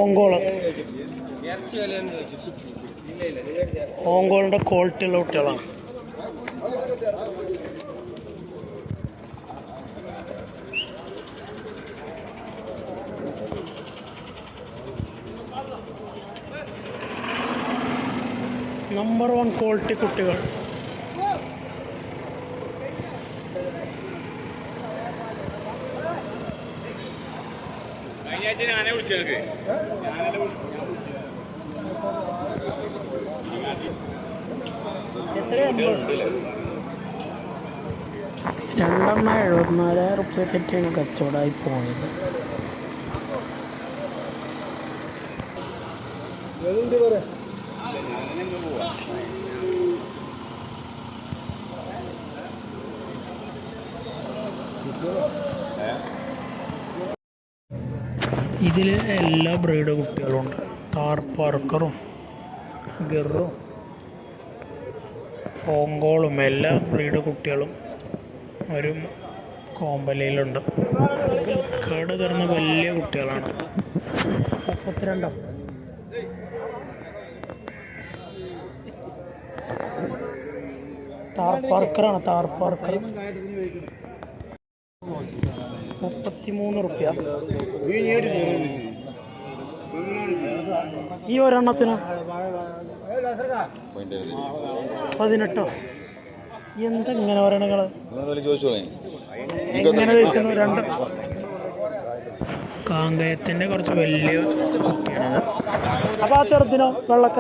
ഓങ്കോള് ഓങ്കോളിൻ്റെ ക്വാളിറ്റിയുള്ള കുട്ടികളാണ്. Number 1 quality കുട്ടികൾ. രണ്ടെണ്ണം 74,000 റുപ്യക്കൊക്കെയാണ് കച്ചവടമായി പോയത്. ഇതിൽ എല്ലാ ബ്രീഡ് കുട്ടികളുണ്ട്. താർപ്പാർക്കറും ഗിറും ഓങ്കോളും എല്ലാ ബ്രീഡ് കുട്ടികളും ഒരു കോമ്പലയിലുണ്ട്. കേട് തുറന്ന വലിയ കുട്ടികളാണ്. 32 താർപ്പാർക്കറാണ്. താർപ്പാർക്കർ 33 റുപ്യ. ഈ ഒരെണ്ണത്തിന് 18. എന്തെങ്ങനെ ഒരെണ്ണങ്ങൾ എങ്ങനെ വെച്ചു? രണ്ട് കാങ്കയത്തിൻ്റെ കുറച്ച് വലിയ കുട്ടിയാണത്. അപ്പോൾ ആ ചെറുതിനോ വെള്ളക്ക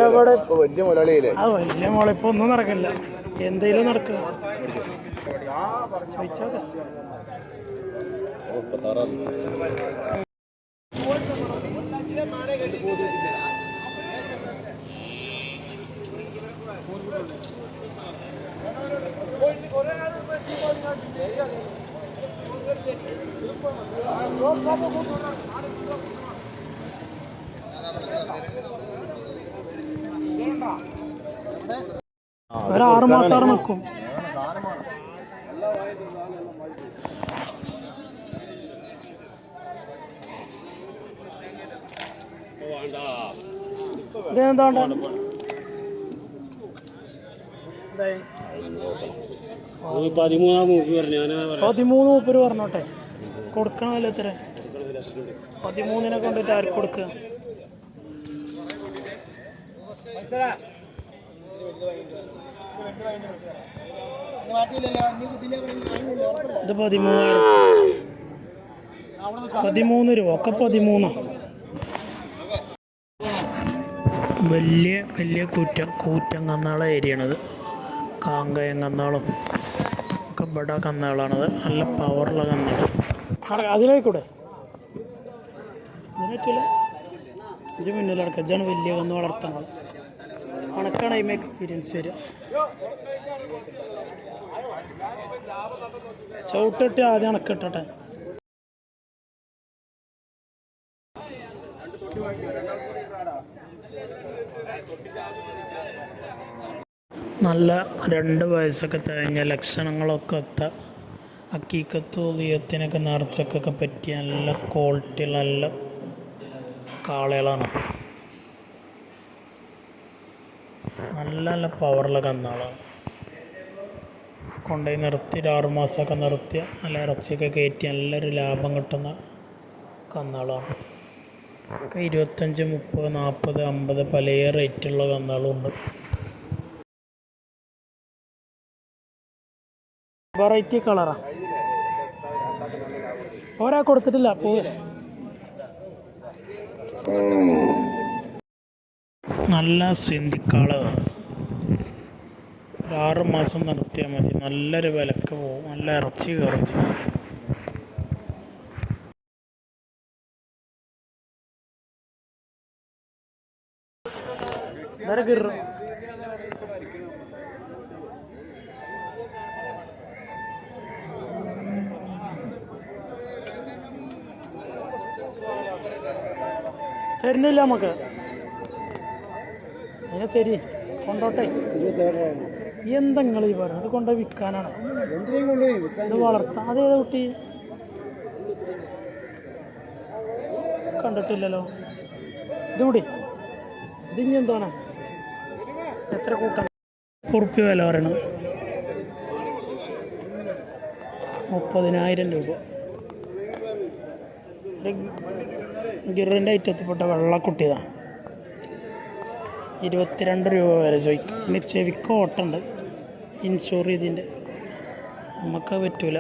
എവിടെ? ആ വലിയ മോളിപ്പോൾ ഒന്നും നടക്കില്ല. എന്തെങ്കിലും നടക്കുക ചോദിച്ചോക്കെ. ഒരു 6 മാസം അവിടെ നിൽക്കും. ഇതെന്താ 13 മൂപ്പര് പറഞ്ഞോട്ടെ. കൊടുക്കണമല്ലോ എത്ര? 13 കൊണ്ടിട്ട് ആർക്ക് കൊടുക്കുക? ഇത് 13 രൂപ ഒക്കെ 13. വലിയ വലിയ കൂറ്റം കന്നാള ഏരിയയാണത്. കാങ്കയം കന്നാളും ഒക്കെ ഇവിടെ കന്നാളാണത്. നല്ല പവറുള്ള കന്നാൾ. അതിലായിക്കൂടെ ഇതിനൊക്കെയില്ല. ഇത് മുന്നിലടക്കം ഇതാണ് വലിയ കന്ന് വളർത്തുന്നത്. കണക്കാണ് അതിന് എക്സ്പീരിയൻസ് വരിക. ചവിട്ടിട്ട് ആദ്യം അണക്കിട്ടെ. നല്ല 2 വയസ്സൊക്കെ തികഞ്ഞ ലക്ഷണങ്ങളൊക്കെ ഒത്ത അക്കീക്കത്ത് ഉദയത്തിനൊക്കെ നിറച്ചൊക്കെ പറ്റിയ നല്ല ക്വാളിറ്റി നല്ല കാളകളാണ്. നല്ല നല്ല പവറുള്ള കന്നാളാണ്. കൊണ്ടുപോയി നിർത്തി 6 മാസമൊക്കെ നിർത്തിയ നല്ല ഇറച്ചിയൊക്കെ കയറ്റി നല്ലൊരു ലാഭം കിട്ടുന്ന കന്നാളാണ്. ഒക്കെ 25, 30, 40, 50 പല റേറ്റുള്ള കന്നാളും ഉണ്ട്. വെറൈറ്റി കളറാ. ഒരാ കൊടുത്തിട്ടില്ല. നല്ല സിന്ധിക്കാള 6 മാസം നിർത്തിയാൽ മതി. നല്ലൊരു വിലക്ക് പോകും. നല്ല ഇറച്ചി കയറും ചെയ്യും. തരുന്നില്ല നമുക്ക്. അതിനെ തരി കൊണ്ടോട്ടെ. എന്താ നിങ്ങൾ ഈ പറയുന്നത്? ഇത് കൊണ്ടുപോയി വിൽക്കാനാണ്? ഇത് വളർത്താം. അതേതാ കുട്ടി? കണ്ടിട്ടില്ലല്ലോ. ഇതുകൂടി ഇതിഞ്ഞി എന്താണ്? എത്ര കൂട്ടം? ഉറുപ്പ്യ വില പറയണത് 30,000 രൂപ. ഗിറിൻ്റെ ഐറ്റത്തിൽപ്പെട്ട വെള്ളക്കുട്ടിയതാണ്. 22 രൂപ വരെ ചോദിക്കും. ഇനി ചെവിക്ക് ഓട്ടുണ്ട്, ഇൻഷുർ ചെയ്തിൻ്റെ. നമുക്കത് പറ്റൂല.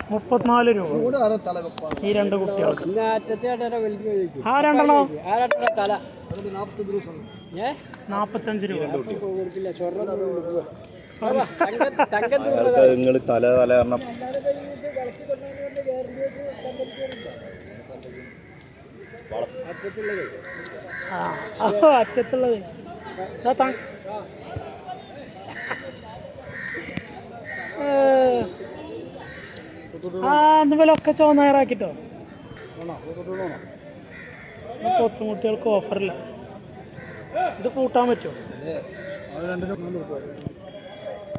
$34 രൂപ ഈ 2 കുട്ടികൾക്ക്. ആ 2 45 രൂപ. അറ്റത്തുള്ളത് അതുപോലൊക്കെ ചോന്നയറാക്കിട്ടോ. കൊത്തുമുട്ടികൾക്ക് ഓഫറില്ല. ഇത് കൂട്ടാൻ പറ്റുമോ?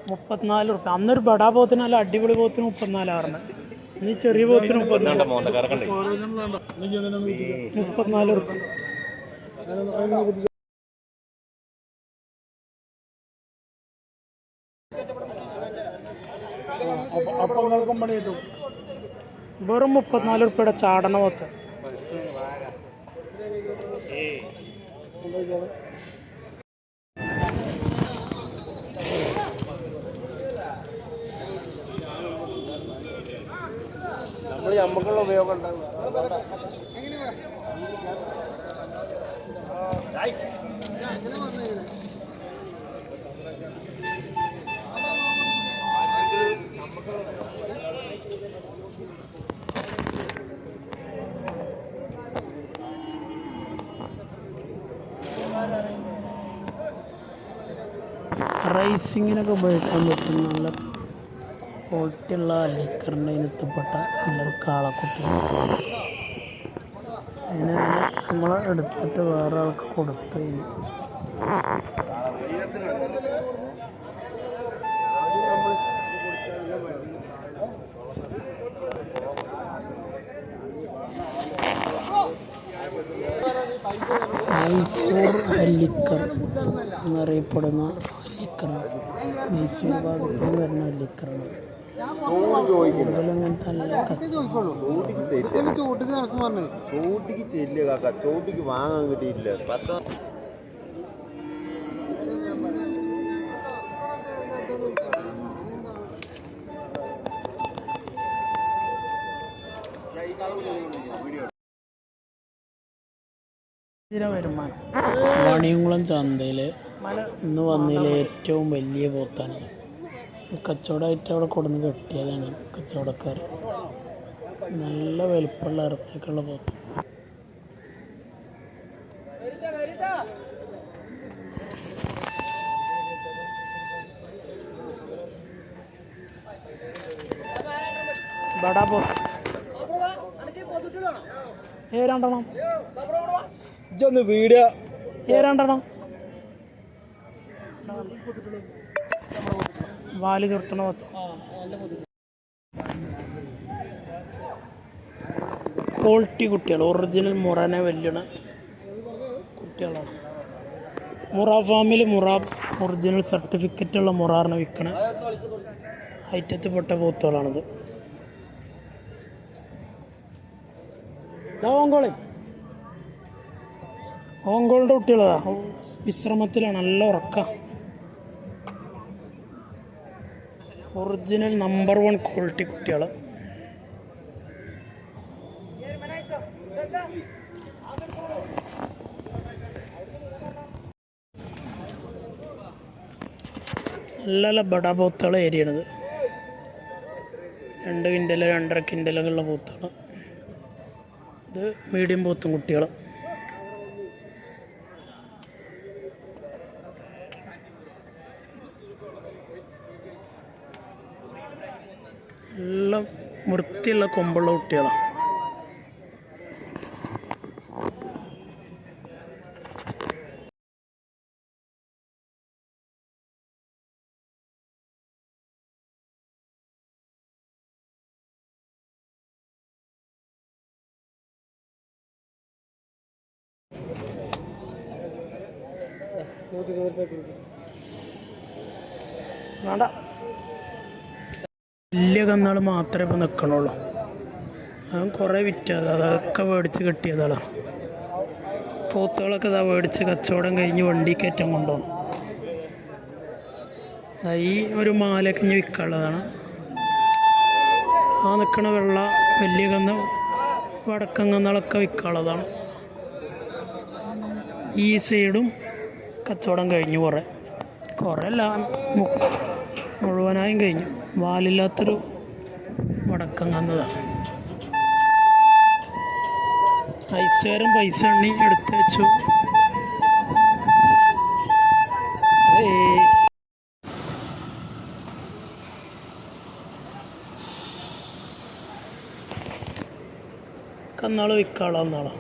34 റുപ്യ. അന്നൊരു ബടാ പോത്തിന്, നല്ല അടിപൊളി പോത്തിന് 34 ഇനി ചെറിയ പോത്തിന് 34 റുപ്യ. വെറും 34 റുപ്യയുടെ ചാടണ പോത്ത്. നമുക്കുള്ള ഉപയോഗം ഉണ്ടാകും. റൈസിങ്ങിനൊക്കെ ഉപയോഗിക്കാൻ പറ്റും നല്ല ക്വാളിറ്റിയുള്ള ലിക്കറിൻ്റെ ഇനത്തിൽപ്പെട്ട നല്ലൊരു കാളക്കുട്ടി. അതിനെ നമ്മൾ എടുത്തിട്ട് വേറെ ആൾക്ക് കൊടുത്തു കഴിഞ്ഞു. മൈസൂർ ലിക്കർ എന്നറിയപ്പെടുന്ന ലിക്കറാണ്. മൈസൂർ ഭാഗത്ത് നിന്ന് വരുന്ന ലിക്കറാണ്. കൂടുതലങ്ങനത്തെ നല്ല ചോട്ടിക്ക് ചെല്ലുക കാക്ക, ചോട്ടിക്ക് വാങ്ങാൻ കിട്ടിയില്ല. വരുമാനം. വാണിയംകുളം ചന്തയിൽ ഇന്ന് വന്നതിലെ ഏറ്റവും വലിയ പോത്താണ്. കച്ചവടമായിട്ട് അവിടെ കൊടുന്ന് കെട്ടിയതാണ് കച്ചവടക്കാർ. നല്ല വലിപ്പമുള്ള ഇറച്ചിക്കുള്ള പോത്ത്. ബടാ പോത്ത് ഏരണ്ടെണ്ണം വീഡിയോ ഏരണ്ടെണ്ണം വാല് ചുരുട്ടണ പോത്ത്. ക്വാളിറ്റി കുട്ടികൾ, ഒറിജിനൽ മുറനെ വെല്ലണ കുട്ടികളാണ്. മുറ ഫാമിൽ ഒറിജിനൽ സർട്ടിഫിക്കറ്റുള്ള മുറാറിനെ വിൽക്കണ ഐറ്റത്തിൽപ്പെട്ട പോത്തുകളാണിത്. ഓങ്കോളിൻ്റെ കുട്ടികളാ വിശ്രമത്തിലാണ്, നല്ല ഉറക്കം. ഒറിജിനൽ നമ്പർ 1 ക്വാളിറ്റി കുട്ടികൾ. നല്ല ബടാ പോത്തുകൾ ഏരിയയാണിത്. 2 കിൻഡൽ 2.5 കിൻഡലൊക്കെയുള്ള പോത്തുകൾ. ഇത് മീഡിയം പോത്തും കുട്ടികൾ. കട്ടിയുള്ള കൊമ്പുള്ള കുട്ടികളാണ്. വേണ്ട, വലിയ കന്നാൾ മാത്രമേ ഇപ്പോൾ നിൽക്കണുള്ളൂ. അവൻ കുറേ വിറ്റത്, അതൊക്കെ മേടിച്ച് കെട്ടിയതാണ്. പോത്തുകളൊക്കെ ഇതാ മേടിച്ച് കച്ചവടം കഴിഞ്ഞ് വണ്ടി കയറ്റം കൊണ്ടുപോകും. ഈ ഒരു മാലയൊക്കെ ഇനി വിൽക്കാനുള്ളതാണ്. ആ നിൽക്കണ വെള്ള വലിയ വടക്കൻ കന്നാളൊക്കെ വിൽക്കാനുള്ളതാണ്. ഈ സൈഡും കച്ചവടം കഴിഞ്ഞു. കുറേ അല്ല, മുഴുവനായും കഴിഞ്ഞു. വാലില്ലാത്തൊരു വടക്കം കന്നതാണ്. ഐസുകാരൻ പൈസ എണ്ണി എടുത്ത് വെച്ചു. കന്നാൾ വിൽക്കാനുള്ള